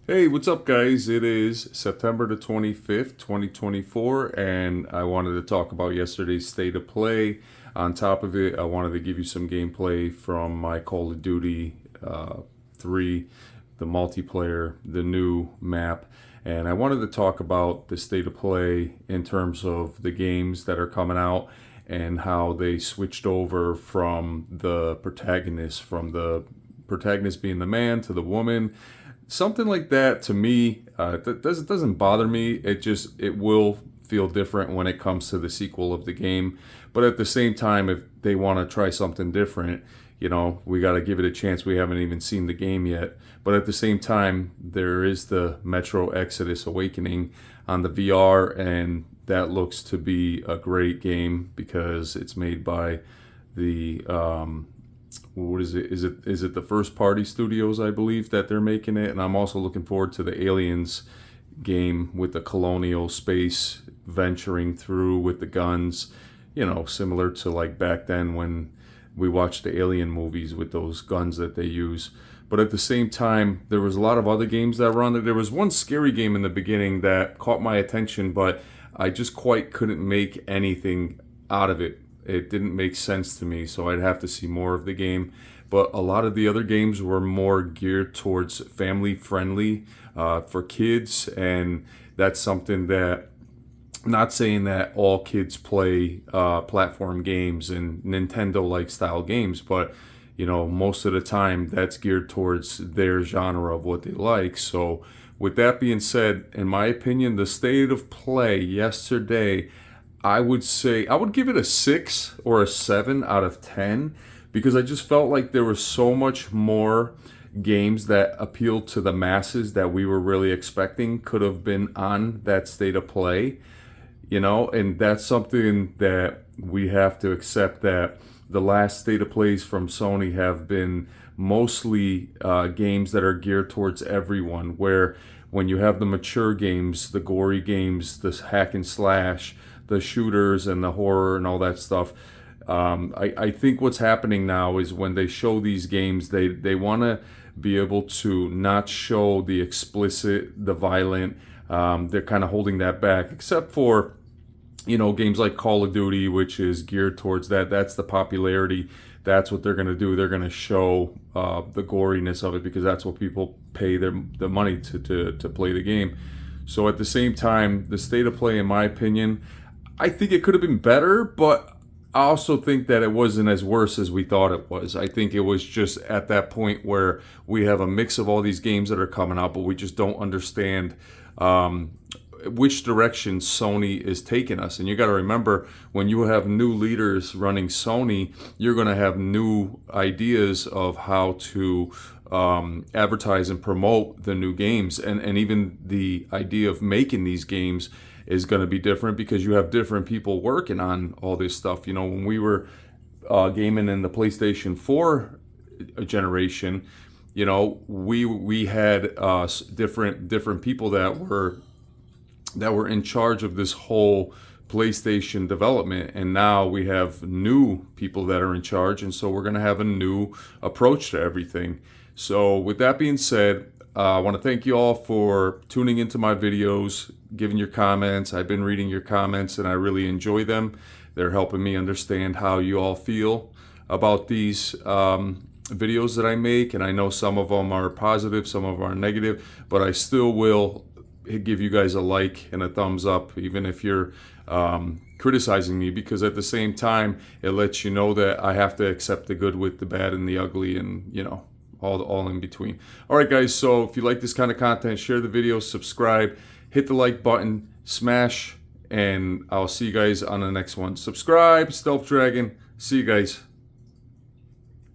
Hey, what's up, guys? It is September the 25th, 2024, and I wanted to talk about yesterday's state of play. On top of it, I wanted to give you some gameplay from my Call of Duty 3, the multiplayer, the new map, and I wanted to talk about the state of play in terms of the games that are coming out and how they switched over from the protagonist being the man to the woman. Something like that to me, that doesn't bother me. It will feel different when it comes to the sequel of the game. But at the same time, if they want to try something different, we got to give it a chance. We haven't even seen the game yet. But at the same time, there is the Metro Exodus Awakening on the VR, and that looks to be a great game because it's made by the what is it? Is it the First Party Studios, I believe, that they're making it? And I'm also looking forward to the Aliens game with the colonial space venturing through with the guns, similar to like back then when we watched the Alien movies with those guns that they use. But at the same time, there was a lot of other games that were on there. There was one scary game in the beginning that caught my attention, but I just quite couldn't make anything out of it. It didn't make sense to me, so I'd have to see more of the game. But a lot of the other games were more geared towards family friendly for kids, and that's something that, not saying that all kids play platform games and Nintendo like style games, but most of the time that's geared towards their genre of what they like. So with that being said, in my opinion, the state of play yesterday, I would say I would give it a 6 or a 7 out of 10 because I just felt like there was so much more games that appealed to the masses that we were really expecting could have been on that state of play, and that's something that we have to accept, that the last state of plays from Sony have been mostly games that are geared towards everyone, where when you have the mature games, the gory games, the hack and slash, the shooters and the horror and all that stuff. I think what's happening now is when they show these games, they want to be able to not show the explicit, the violent. They're kind of holding that back, except for games like Call of Duty, which is geared towards that. That's the popularity. That's what they're going to do. They're going to show the goriness of it because that's what people pay the money to play the game. So at the same time, the state of play, in my opinion, I think it could have been better, but I also think that it wasn't as worse as we thought it was. I think it was just at that point where we have a mix of all these games that are coming out, but we just don't understand which direction Sony is taking us. And you got to remember, when you have new leaders running Sony, you're going to have new ideas of how to advertise and promote the new games, and even the idea of making these games is going to be different because you have different people working on all this stuff. When we were gaming in the PlayStation 4 generation, we had different people that were in charge of this whole PlayStation development, and now we have new people that are in charge, and so we're going to have a new approach to everything. So with that being said, I want to thank you all for tuning into my videos, giving your comments. I've been reading your comments and I really enjoy them. They're helping me understand how you all feel about these videos that I make, and I know some of them are positive, some of them are negative, but I still will give you guys a like and a thumbs up, even if you're criticizing me, because at the same time, it lets you know that I have to accept the good with the bad and the ugly, and all in between. All right, guys, so if you like this kind of content, share the video, subscribe, hit the like button, smash, and I'll see you guys on the next one. Subscribe, Stealth Dragon. See you guys.